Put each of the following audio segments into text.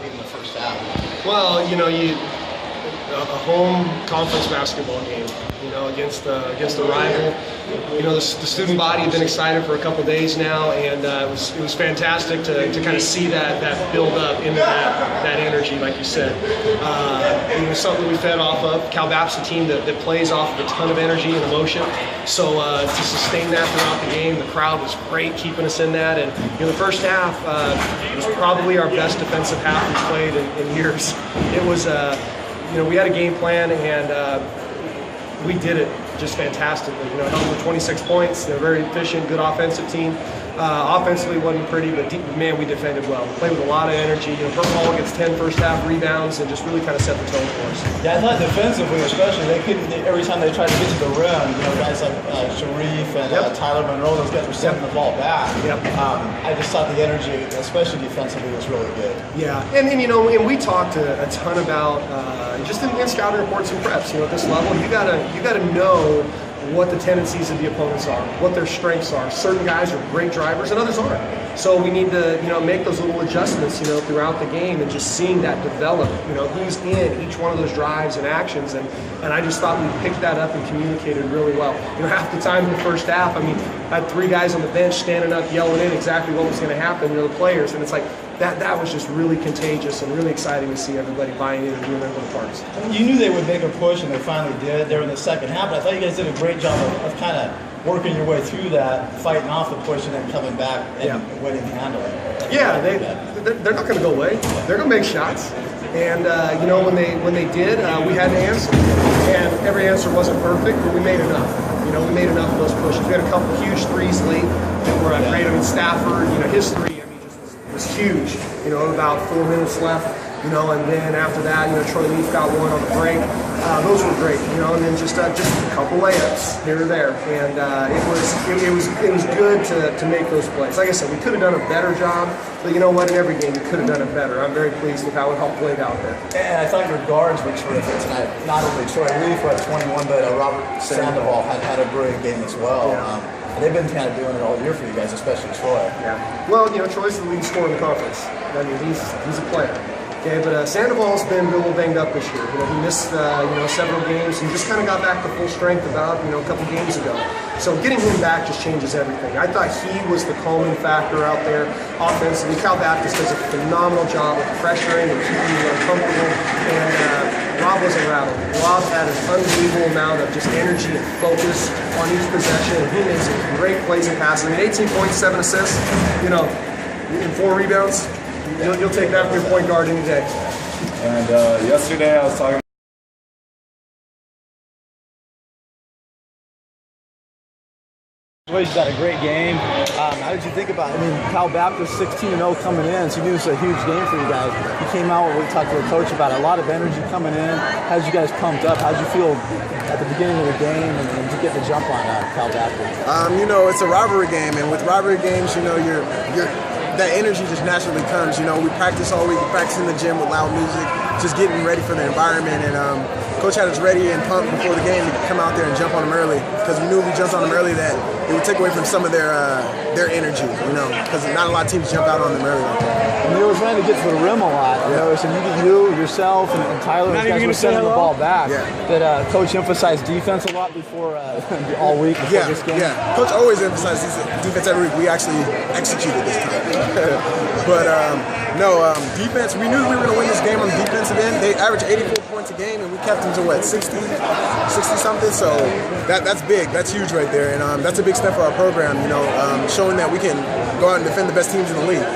lead in the first half? Well, a home conference basketball game, against a rival. The student body had been excited for a couple days now, and it was fantastic to kind of see that build up into that energy, like you said. Something we fed off of. Cal Baptist, a team that plays off of a ton of energy and emotion. So to sustain that throughout the game, the crowd was great keeping us in that. And the first half was probably our best defensive half we've played in years. It was we had a game plan, and we did it just fantastically. Held them to 26 points. They're a very efficient, good offensive team. Offensively wasn't pretty, but man, we defended well. Played with a lot of energy. Burt Hall gets 10 first half rebounds and just really kind of set the tone for us. Yeah, I thought defensively, especially, every time they tried to get to the rim, guys like Sharif and Tyler Monroe, those guys were sending the ball back. Yep. I just thought the energy, especially defensively, was really good. Yeah, and we talked a ton about just in scouting reports and preps. At this level, you gotta know what the tendencies of the opponents are, what their strengths are. Certain guys are great drivers and others aren't. So we need to, make those little adjustments, throughout the game, and just seeing that develop, who's in each one of those drives and actions. And I just thought we picked that up and communicated really well. Half the time in the first half, I had 3 guys on the bench standing up yelling in exactly what was going to happen, the players. And it's like, that was just really contagious and really exciting to see everybody buying in and doing their little parts. You knew they would make a push, and they finally did there in the second half, but I thought you guys did a great job of kind of working your way through that, fighting off the push, and then coming back and winning the handle. Yeah, they're not going to go away. They're going to make shots. And, when they did, we had to answer. And every answer wasn't perfect, but we made enough. We made enough of those pushes. We had a couple huge threes late that were great. Stafford, his three, was huge, about 4 minutes left, and then after that, Troy Leaf got one on the break. Those were great, and then just a couple layups here or there, and it was good to make those plays. Like I said, we could have done a better job, but in every game we could have done it better. I'm very pleased with how it all played out there. And I thought your guards were terrific tonight. Not only Troy Leaf at 21, but Robert Sandoval had a brilliant game as well. Yeah. They've been kind of doing it all year for you guys, especially Troy. Yeah. Well, Troy's the leading scorer in the conference. He's a player. Okay, but Sandoval's been a little banged up this year. He missed several games and just kind of got back to full strength about a couple games ago. So getting him back just changes everything. I thought he was the calming factor out there offensively. Cal Baptist does a phenomenal job of pressuring and keeping you uncomfortable. And Rob wasn't rattled. Rob had an unbelievable amount of just energy and focus on each possession, and he made some great plays and passes. 18 points, 7 assists, and 4 rebounds. You'll take that from your point guard any day. And yesterday I was talking. He's had a great game. How did you think about it? Cal Baptist 16-0 coming in, so you knew it was a huge game for you guys. You came out, we talked to the coach about it, a lot of energy coming in. How did you guys pumped up? How did you feel at the beginning of the game and to get the jump on Cal Baptist? It's a rivalry game, and with rivalry games, that energy just naturally comes. We practice all week, we practice in the gym with loud music, just getting ready for the environment. And Coach had us ready and pumped before the game to come out there and jump on them early, because we knew if we jumped on them early that it would take away from some of their energy, because not a lot of teams jump out on them early. And they were trying to get to the rim a lot. So you yourself, and Tyler, those guys were sending the ball back. Yeah. Did Coach emphasize defense a lot before all week before this game? Yeah, Coach always emphasizes defense every week. We actually executed this time. But defense, we knew we were going to win this game on the defensive end. They averaged 84 points a game, and we kept them to 60-something. So that's big. That's huge right there. And that's a big step for our program, showing that we can go out and defend the best teams in the league.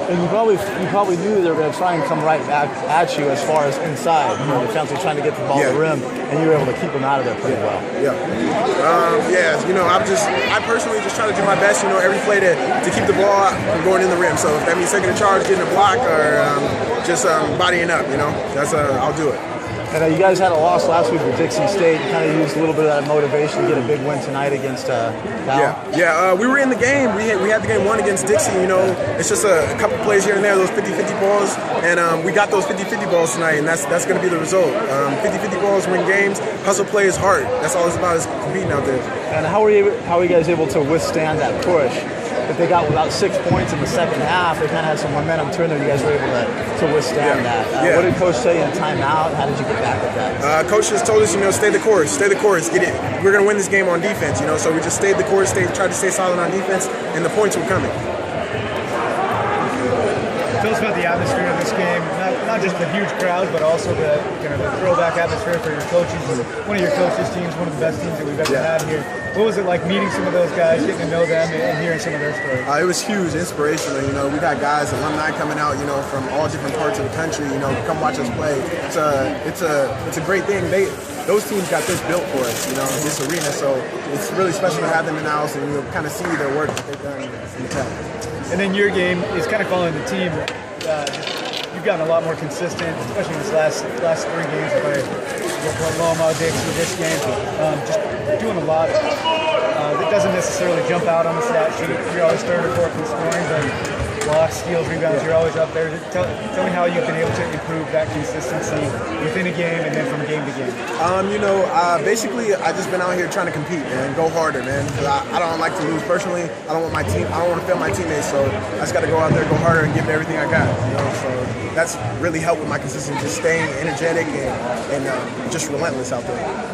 And you probably knew they were going to try and come right back at you as far as inside, defensively trying to get the ball to the rim, and you were able to keep them out of there pretty well. I personally just try to do my best, every play to keep the ball from going in the rim. So if that means taking a charge, getting a block, or just bodying up, I'll do it. And you guys had a loss last week with Dixie State. You kind of used a little bit of that motivation to get a big win tonight against Cal. We were in the game. We had the game won against Dixie. It's just a couple plays here and there, those 50-50 balls, and we got those 50-50 balls tonight, and that's going to be the result. 50-50 balls win games. Hustle play is hard. That's all it's about, is competing out there. And how are you guys able to withstand that push? that they got about 6 points in the second half. They kind of had some momentum turn there. You guys were able to withstand that. What did Coach say in timeout? How did you get back with that? Coach just told us, stay the course, get it. We're going to win this game on defense, so we just stayed the course, tried to stay solid on defense, and the points were coming. Tell us about the atmosphere of this game, not just the huge crowd, but also the throwback atmosphere for your coaches. One of your coaches' teams, one of the best teams that we've ever had here. What was it like meeting some of those guys, getting to know them, and hearing some of their stories? It was huge, inspirational. We got guys, alumni coming out, from all different parts of the country. Come watch us play. It's a great thing. Those teams got this built for us, this arena. So it's really special to have them in the house and kind of see their work that they've done in the town. And then your game is kind of following the team. You've gotten a lot more consistent, especially in this last 3 games. With Loma, Dix, with this game, just doing a lot. It doesn't necessarily jump out on the stat sheet. You're always third or fourth in scoring, but blocks, steals, rebounds, you're always up there. Tell me how you've been able to improve that consistency within a game and then from game to game. Basically, I just been out here trying to compete and go harder, man. I don't like to lose personally. I don't want to fail my teammates, so I just got to go out there, go harder, and give everything I got. So that's really helped with my consistency, just staying energetic and just relentless out there.